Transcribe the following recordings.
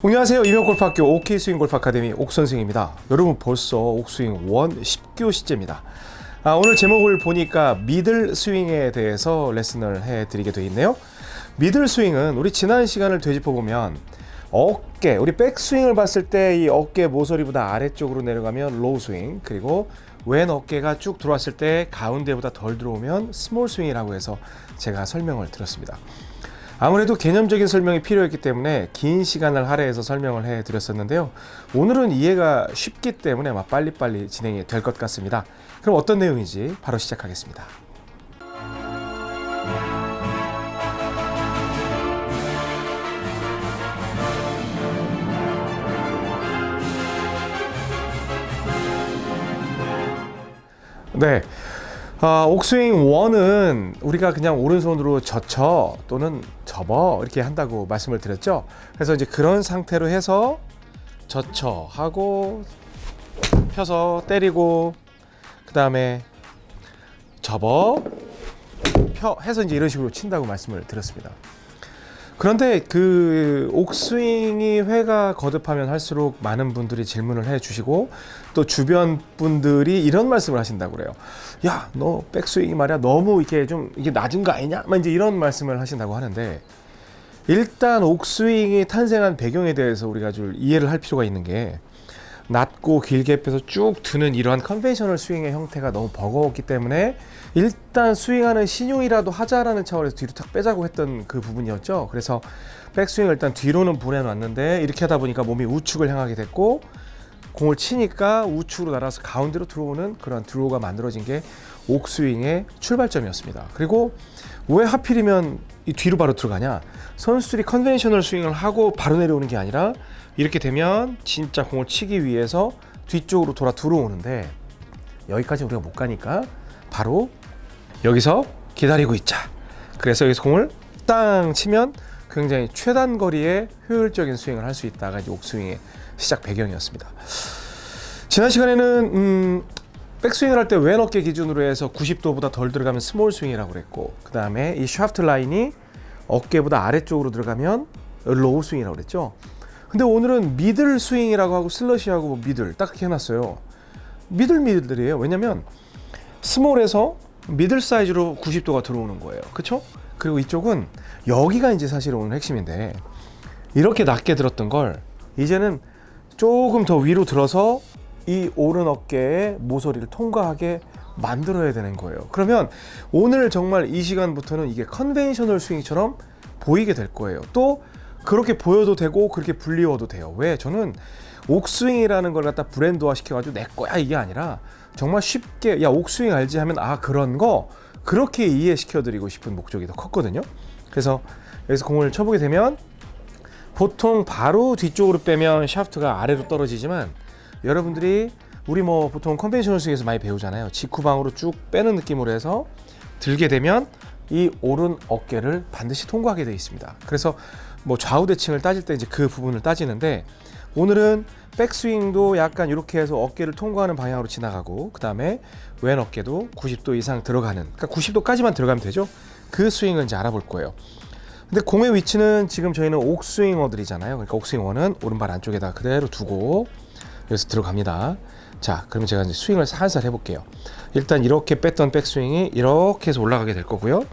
안녕하세요. 이명골프학교 OK스윙골프 아카데미 옥선생입니다. 여러분 벌써 옥스윙 1 10교시째입니다. 오늘 제목을 보니까 미들 스윙에 대해서 레슨을 해드리게 되어 있네요. 미들 스윙은 우리 지난 시간을 되짚어보면 어깨, 우리 백스윙을 봤을 때 이 어깨 모서리보다 아래쪽으로 내려가면 로우 스윙, 그리고 왼 어깨가 쭉 들어왔을 때 가운데보다 덜 들어오면 스몰 스윙이라고 해서 제가 설명을 드렸습니다. 아무래도 개념적인 설명이 필요했기 때문에 긴 시간을 할애해서 설명을 해드렸었는데요. 오늘은 이해가 쉽기 때문에 빨리빨리 진행이 될 것 같습니다. 그럼 어떤 내용인지 바로 시작하겠습니다. 네. 옥스윙 1은 우리가 그냥 오른손으로 젖혀 또는 접어 이렇게 한다고 말씀을 드렸죠. 그래서 이제 그런 상태로 해서 젖혀 하고 펴서 때리고 그 다음에 접어 펴 해서 이제 이런 식으로 친다고 말씀을 드렸습니다. 그런데 그 옥스윙이 회가 거듭하면 할수록 많은 분들이 질문을 해주시고 또 주변 분들이 이런 말씀을 하신다고 그래요. 야, 너 백스윙이 말이야 너무 이게 좀 이게 낮은 거 아니냐? 이제 이런 말씀을 하신다고 하는데, 일단 옥스윙이 탄생한 배경에 대해서 우리가 좀 이해를 할 필요가 있는 게, 낮고 길게 펴서 쭉 드는 이러한 컨벤셔널 스윙의 형태가 너무 버거웠기 때문에 일단 스윙하는 신용이라도 하자라는 차원에서 뒤로 탁 빼자고 했던 그 부분이었죠. 그래서 백스윙을 일단 뒤로는 보내놨는데 이렇게 하다 보니까 몸이 우측을 향하게 됐고, 공을 치니까 우측으로 날아서 가운데로 들어오는 그런 드로우가 만들어진 게 옥스윙의 출발점이었습니다. 그리고 왜 하필이면 이 뒤로 바로 들어가냐? 선수들이 컨벤셔널 스윙을 하고 바로 내려오는 게 아니라 이렇게 되면 진짜 공을 치기 위해서 뒤쪽으로 돌아 들어오는데, 여기까지 우리가 못 가니까 바로 여기서 기다리고 있자. 그래서 여기서 공을 땅 치면 굉장히 최단 거리의 효율적인 스윙을 할 수 있다가 이제 옥스윙의 시작 배경이었습니다. 지난 시간에는 백스윙을 할 때 왼 어깨 기준으로 해서 90도보다 덜 들어가면 스몰 스윙이라고 그랬고, 그 다음에 이 샤프트 라인이 어깨보다 아래쪽으로 들어가면 로우 스윙이라고 그랬죠. 근데 오늘은 미들 스윙이라고 하고 슬러시하고 미들 딱 이렇게 해놨어요. 미들이에요. 왜냐면 스몰에서 미들 사이즈로 90도가 들어오는 거예요. 그쵸? 그리고 이쪽은 여기가 이제 사실 오늘 핵심인데, 이렇게 낮게 들었던 걸 이제는 조금 더 위로 들어서 이 오른 어깨의 모서리를 통과하게 만들어야 되는 거예요. 그러면 오늘 정말 이 시간부터는 이게 컨벤셔널 스윙처럼 보이게 될 거예요. 또 그렇게 보여도 되고 그렇게 불리워도 돼요. 왜? 저는 옥스윙이라는 걸 갖다 브랜드화 시켜가지고 내 거야 이게 아니라 정말 쉽게 야 옥스윙 알지 하면 그런 거 그렇게 이해시켜드리고 싶은 목적이 더 컸거든요. 그래서 여기서 공을 쳐보게 되면 보통 바로 뒤쪽으로 빼면 샤프트가 아래로 떨어지지만, 여러분들이 우리 보통 컨벤셔널 스윙에서 많이 배우잖아요. 직후방으로 쭉 빼는 느낌으로 해서 들게 되면 이 오른 어깨를 반드시 통과하게 되어 있습니다. 그래서 좌우 대칭을 따질 때 이제 그 부분을 따지는데, 오늘은 백스윙도 약간 이렇게 해서 어깨를 통과하는 방향으로 지나가고, 그 다음에 왼 어깨도 90도 이상 들어가는, 그러니까 90도까지만 들어가면 되죠. 그 스윙을 이제 알아볼 거예요. 근데 공의 위치는 지금 저희는 옥스윙어들이잖아요. 그러니까 옥스윙 1은 오른발 안쪽에다 그대로 두고 여기서 들어갑니다. 자, 그러면 제가 이제 스윙을 살살 해볼게요. 일단 이렇게 뺐던 백스윙이 이렇게 해서 올라가게 될 거고요.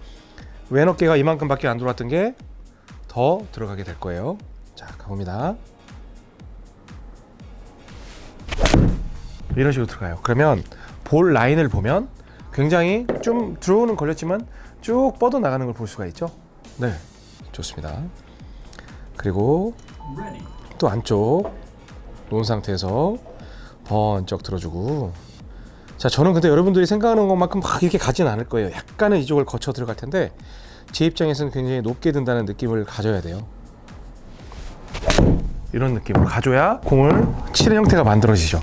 왼 어깨가 이만큼밖에 안 들어왔던 게 더 들어가게 될 거예요. 자, 가봅니다. 이런 식으로 들어가요. 그러면 볼 라인을 보면 굉장히 좀 들어오는 걸렸지만 쭉 뻗어 나가는 걸 볼 수가 있죠. 네, 좋습니다. 그리고 또 안쪽 놓은 상태에서 번쩍 들어주고. 자, 저는 근데 여러분들이 생각하는 것만큼 막 이렇게 가진 않을 거예요. 약간은 이쪽을 거쳐 들어갈 텐데, 제 입장에서는 굉장히 높게 든다는 느낌을 가져야 돼요. 이런 느낌으로 가져야 공을 치는 형태가 만들어지죠.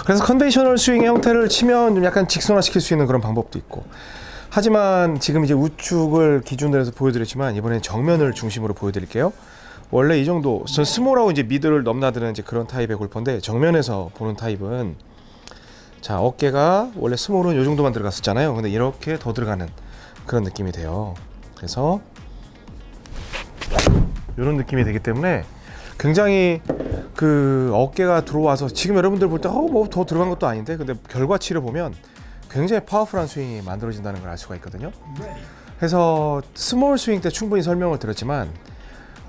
그래서 컨벤셔널 스윙의 형태를 치면 좀 약간 직선화시킬 수 있는 그런 방법도 있고, 하지만 지금 이제 우측을 기준으로 해서 보여드렸지만 이번엔 정면을 중심으로 보여드릴게요. 원래 이 정도, 전 스몰하고 이제 미드를 넘나드는 이제 그런 타입의 골퍼인데, 정면에서 보는 타입은, 자, 어깨가 원래 스몰은 이 정도만 들어갔었잖아요. 근데 이렇게 더 들어가는 그런 느낌이 돼요. 그래서 이런 느낌이 되기 때문에 굉장히 그 어깨가 들어와서 지금 여러분들 볼 때 뭐 더 들어간 것도 아닌데 근데 결과치를 보면 굉장히 파워풀한 스윙이 만들어진다는 걸 알 수가 있거든요. 그래서 스몰 스윙 때 충분히 설명을 드렸지만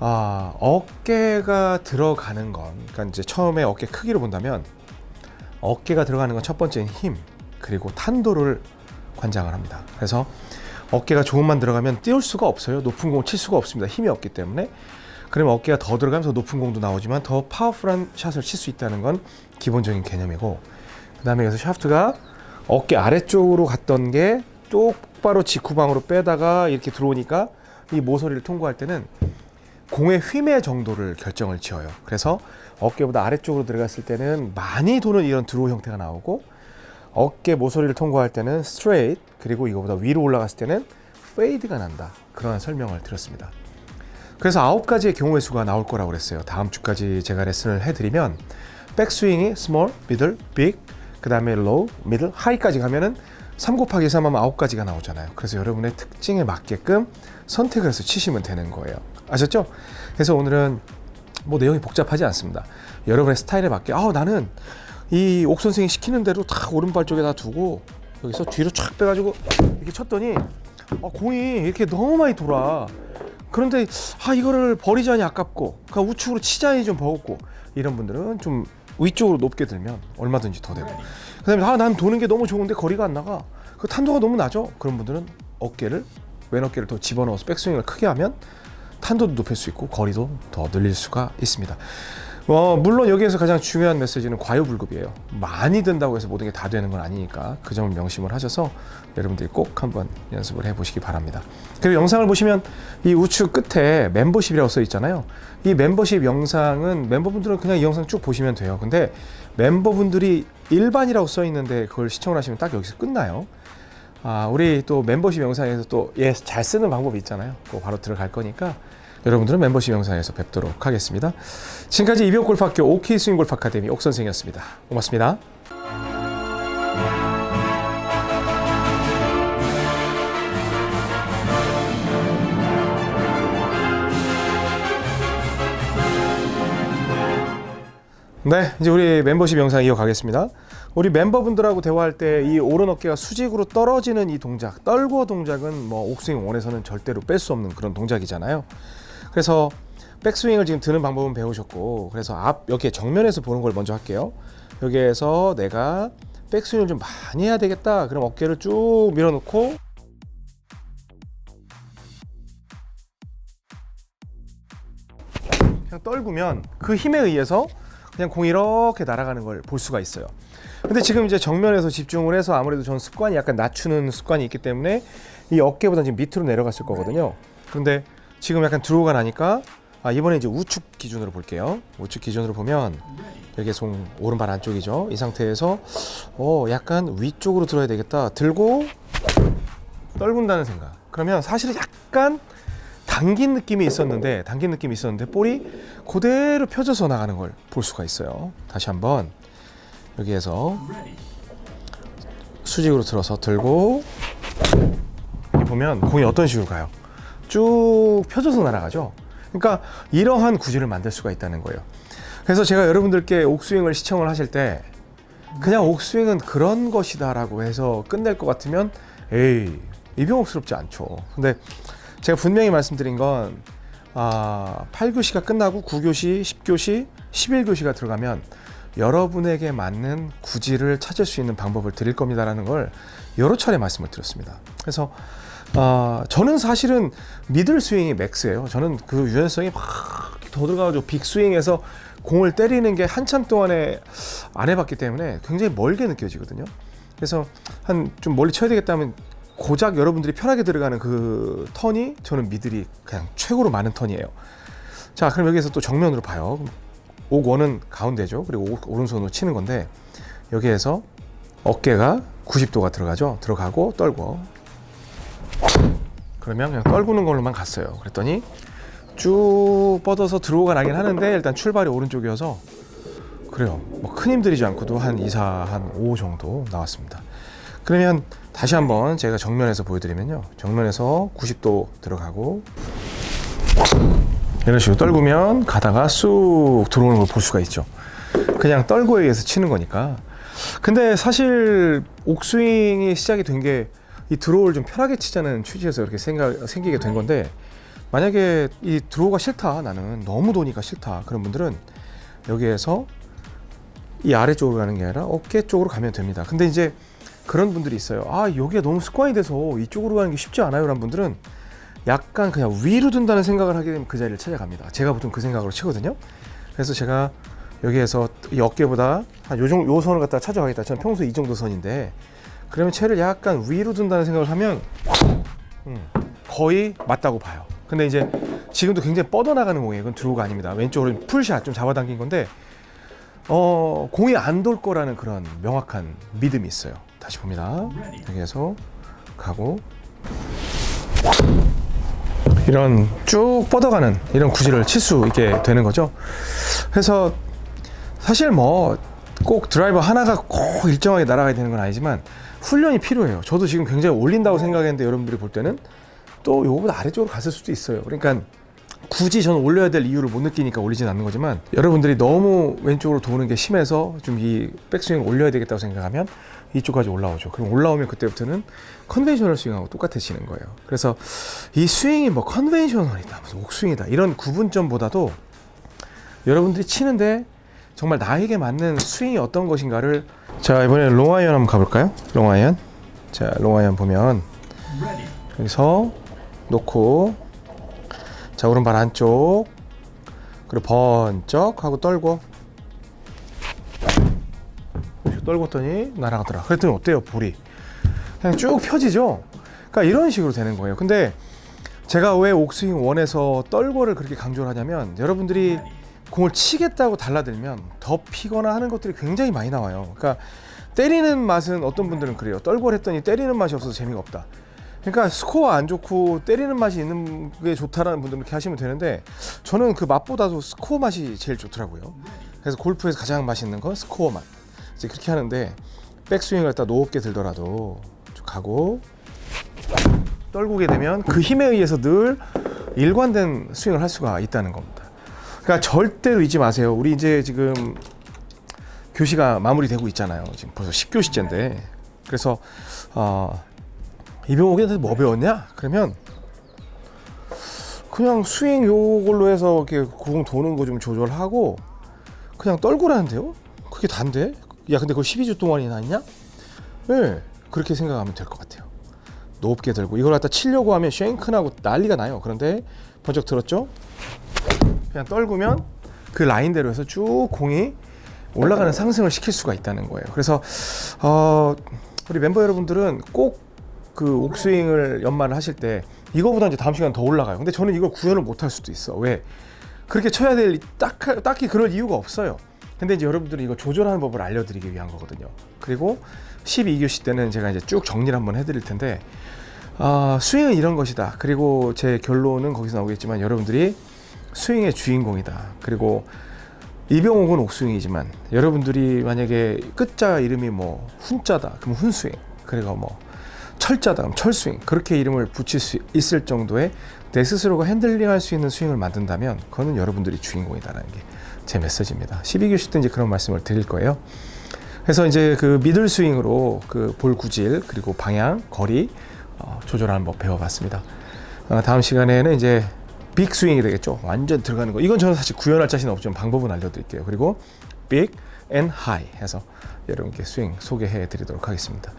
어깨가 들어가는 건 그러니까 이제 처음에 어깨 크기로 본다면 어깨가 들어가는 건 첫 번째는 힘 그리고 탄도를 관장을 합니다. 그래서 어깨가 조금만 들어가면 띄울 수가 없어요. 높은 공을 칠 수가 없습니다. 힘이 없기 때문에. 그러면 어깨가 더 들어가면서 높은 공도 나오지만 더 파워풀한 샷을 칠 수 있다는 건 기본적인 개념이고 그 다음에 여기서 샤프트가 어깨 아래쪽으로 갔던 게 똑바로 직후방으로 빼다가 이렇게 들어오니까 이 모서리를 통과할 때는 공의 힘의 정도를 결정을 지어요. 그래서 어깨보다 아래쪽으로 들어갔을 때는 많이 도는 이런 드로우 형태가 나오고 어깨 모서리를 통과할 때는 스트레이트 그리고 이거보다 위로 올라갔을 때는 페이드가 난다. 그런 설명을 드렸습니다. 그래서 9가지의 경우의 수가 나올 거라고 그랬어요. 다음 주까지 제가 레슨을 해드리면 백스윙이 small, middle, big, 그 다음에 low, middle, high까지 가면은 3 곱하기 3 하면 9가지가 나오잖아요. 그래서 여러분의 특징에 맞게끔 선택을 해서 치시면 되는 거예요. 아셨죠? 그래서 오늘은 뭐 내용이 복잡하지 않습니다. 여러분의 스타일에 맞게 나는 이 옥 선생이 시키는 대로 다 오른발 쪽에다 두고 여기서 뒤로 쫙 빼가지고 이렇게 쳤더니 공이 이렇게 너무 많이 돌아. 그런데 이거를 버리자니 아깝고 그러니까 우측으로 치자니 좀 버겁고 이런 분들은 좀 위쪽으로 높게 들면 얼마든지 더 되고 그 다음에 난 도는 게 너무 좋은데 거리가 안 나가 그 탄도가 너무 낮아 그런 분들은 왼 어깨를 더 집어넣어서 백스윙을 크게 하면 탄도도 높일 수 있고 거리도 더 늘릴 수가 있습니다. 물론 여기에서 가장 중요한 메시지는 과유불급이에요. 많이 든다고 해서 모든 게 다 되는 건 아니니까 그 점을 명심을 하셔서 여러분들이 꼭 한번 연습을 해보시기 바랍니다. 그리고 영상을 보시면 이 우측 끝에 멤버십이라고 써 있잖아요. 이 멤버십 영상은 멤버분들은 그냥 이 영상 쭉 보시면 돼요. 근데 멤버분들이 일반이라고 써 있는데 그걸 시청을 하시면 딱 여기서 끝나요. 우리 또 멤버십 영상에서 또 잘 쓰는 방법이 있잖아요. 그거 바로 들어갈 거니까 여러분들은 멤버십 영상에서 뵙도록 하겠습니다. 지금까지 이병골프학교 OK 스윙 골프 아카데미 옥선생이었습니다. 고맙습니다. 네, 이제 우리 멤버십 영상 이어가겠습니다. 우리 멤버분들하고 대화할 때 이 오른 어깨가 수직으로 떨어지는 이 동작, 떨구어 동작은 뭐 옥스윙 원에서는 절대로 뺄 수 없는 그런 동작이잖아요. 그래서 백스윙을 지금 드는 방법은 배우셨고, 그래서 여기 정면에서 보는 걸 먼저 할게요. 여기에서 내가 백스윙을 좀 많이 해야 되겠다. 그럼 어깨를 쭉 밀어놓고 그냥 떨구면 그 힘에 의해서 그냥 공이 이렇게 날아가는 걸 볼 수가 있어요. 근데 지금 이제 정면에서 집중을 해서 아무래도 전 습관이 약간 낮추는 습관이 있기 때문에 이 어깨보다 지금 밑으로 내려갔을 거거든요. 그런데 지금 약간 들어오가 나니까 이번에 이제 우측 기준으로 볼게요. 우측 기준으로 보면 여기 오른발 안쪽이죠. 이 상태에서 약간 위쪽으로 들어야 되겠다. 들고 떨군다는 생각. 그러면 사실은 약간 당긴 느낌이 있었는데 볼이 그대로 펴져서 나가는 걸 볼 수가 있어요. 다시 한번 여기에서 수직으로 들어서 들고 여기 보면 공이 어떤 식으로 가요? 쭉 펴져서 날아가죠. 그러니까 이러한 구질을 만들 수가 있다는 거예요. 그래서 제가 여러분들께 옥스윙을 시청을 하실 때 그냥 옥스윙은 그런 것이다 라고 해서 끝낼 것 같으면 이병옥스럽지 않죠. 근데 제가 분명히 말씀드린 건 8교시가 끝나고 9교시, 10교시, 11교시가 들어가면 여러분에게 맞는 구질을 찾을 수 있는 방법을 드릴 겁니다라는 걸 여러 차례 말씀을 드렸습니다. 그래서 저는 사실은 미들 스윙이 맥스예요. 저는 그 유연성이 막 더 들어가가지고 빅스윙에서 공을 때리는 게 한참 동안에 안 해봤기 때문에 굉장히 멀게 느껴지거든요. 그래서 좀 멀리 쳐야 되겠다면 고작 여러분들이 편하게 들어가는 그 턴이 저는 미들이 그냥 최고로 많은 턴이에요. 자, 그럼 여기서 또 정면으로 봐요. 옥1은 가운데죠. 그리고 오른손으로 치는 건데 여기에서 어깨가 90도가 들어가죠. 들어가고 떨고 그러면 그냥 떨구는 걸로만 갔어요. 그랬더니 쭉 뻗어서 들어오가 나긴 하는데 일단 출발이 오른쪽이어서 그래요. 뭐 큰 힘 들이지 않고도 한 2, 4, 한 5 정도 나왔습니다. 그러면 다시 한번 제가 정면에서 보여드리면요. 정면에서 90도 들어가고 이런 식으로 떨구면 가다가 쑥 들어오는 걸 볼 수가 있죠. 그냥 떨고에 의해서 치는 거니까. 근데 사실 옥스윙이 시작이 된 게 이 드로우를 좀 편하게 치자는 취지에서 이렇게 생기게 된 건데, 만약에 이 드로우가 싫다, 나는 너무 도니까 싫다, 그런 분들은 여기에서 이 아래쪽으로 가는 게 아니라 어깨 쪽으로 가면 됩니다. 근데 이제 그런 분들이 있어요. 아, 여기가 너무 습관이 돼서 이쪽으로 가는 게 쉽지 않아요 라는 분들은 약간 그냥 위로 둔다는 생각을 하게 되면 그 자리를 찾아갑니다. 제가 보통 그 생각으로 치거든요. 그래서 제가 여기에서 이 어깨보다 한 요 선을 갖다가 찾아가겠다. 저는 평소에 이 정도 선인데, 그러면 채를 약간 위로 둔다는 생각을 하면 거의 맞다고 봐요. 근데 이제 지금도 굉장히 뻗어나가는 공이에요. 이건 드로우가 아닙니다. 왼쪽으로 풀샷 좀 잡아당긴 건데 공이 안 돌 거라는 그런 명확한 믿음이 있어요. 다시 봅니다. 여기에서 가고 이런 쭉 뻗어가는 이런 구질을 칠 수 있게 되는 거죠. 그래서 사실 뭐 꼭 드라이버 하나가 꼭 일정하게 날아가야 되는 건 아니지만 훈련이 필요해요. 저도 지금 굉장히 올린다고 생각했는데 여러분들이 볼 때는 또 요거보다 아래쪽으로 갔을 수도 있어요. 그러니까 굳이 저는 올려야 될 이유를 못 느끼니까 올리진 않는 거지만, 여러분들이 너무 왼쪽으로 도는 게 심해서 좀 이 백스윙을 올려야 되겠다고 생각하면 이쪽까지 올라오죠. 그럼 올라오면 그때부터는 컨벤셔널 스윙하고 똑같아지는 거예요. 그래서 이 스윙이 뭐 컨벤셔널이다, 무슨 옥스윙이다, 이런 구분점보다도 여러분들이 치는데 정말 나에게 맞는 스윙이 어떤 것인가를, 자, 이번에 롱아이언 한번 가볼까요? 롱아이언. 자, 롱아이언 보면 여기서 놓고, 자, 오른발 안쪽, 그리고 번쩍 하고 떨고, 떨궜더니 날아가더라. 그랬더니 어때요? 볼이 그냥 쭉 펴지죠. 그러니까 이런 식으로 되는 거예요. 근데 제가 왜 옥스윙 1에서 떨고를 그렇게 강조를 하냐면, 여러분들이 공을 치겠다고 달라들면 더 피거나 하는 것들이 굉장히 많이 나와요. 그러니까 때리는 맛은, 어떤 분들은 그래요. 떨고를 했더니 때리는 맛이 없어서 재미가 없다. 그러니까 스코어 안 좋고 때리는 맛이 있는 게 좋다라는 분들은 그렇게 하시면 되는데, 저는 그 맛보다도 스코어 맛이 제일 좋더라고요. 그래서 골프에서 가장 맛있는 건 스코어 맛. 이제 그렇게 하는데, 백스윙을 갖다 높게 들더라도 쭉 가고 떨구게 되면 그 힘에 의해서 늘 일관된 스윙을 할 수가 있다는 겁니다. 그러니까 절대로 잊지 마세요. 우리 이제 지금 교시가 마무리되고 있잖아요. 지금 벌써 10교시째인데. 그래서 이병옥이한테 뭐 배웠냐? 그러면 그냥 스윙 요걸로 해서 이렇게 공 도는 거 좀 조절하고 그냥 떨구라는데요? 그게 단데? 야, 근데 그걸 12주 동안이나 했냐? 네, 그렇게 생각하면 될 것 같아요. 높게 들고 이걸 갖다 치려고 하면 쉔크나고 난리가 나요. 그런데 번쩍 들었죠? 그냥 떨구면 그 라인대로 해서 쭉 공이 올라가는 상승을 시킬 수가 있다는 거예요. 그래서 우리 member 여러분들은 꼭 그 옥스윙을 연말을 하실 때 이거보다 이제 다음 시간 더 올라가요. 근데 저는 이걸 구현을 못 할 수도 있어. 왜? 그렇게 쳐야 될 딱히 그럴 이유가 없어요. 근데 이제 여러분들이 이거 조절하는 법을 알려드리기 위한 거거든요. 그리고 12교시 때는 제가 이제 쭉 정리를 한번 해드릴 텐데, 스윙은 이런 것이다. 그리고 제 결론은 거기서 나오겠지만, 여러분들이 스윙의 주인공이다. 그리고 이병옥은 옥스윙이지만, 여러분들이 만약에 끝자 이름이 뭐 훈자다, 그럼 훈스윙, 그리고 뭐 철자다, 그럼 철스윙, 그렇게 이름을 붙일 수 있을 정도의 내 스스로가 핸들링할 수 있는 스윙을 만든다면, 그거는 여러분들이 주인공이다라는 게 제 메시지입니다. 12교시 때 이제 그런 말씀을 드릴 거예요. 그래서 이제 그 미들 스윙으로 그 볼 구질, 그리고 방향, 거리 조절하는 법 배워봤습니다. 다음 시간에는 이제 빅 스윙이 되겠죠. 완전 들어가는 거. 이건 저는 사실 구현할 자신 없지만 방법은 알려드릴게요. 그리고 빅 앤 하이 해서 여러분께 스윙 소개해 드리도록 하겠습니다.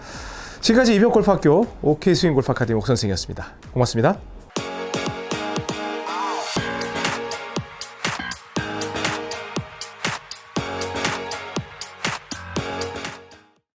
지금까지 이병골프학교 OK 스윙 골프 아카데미 옥선생이었습니다. 고맙습니다.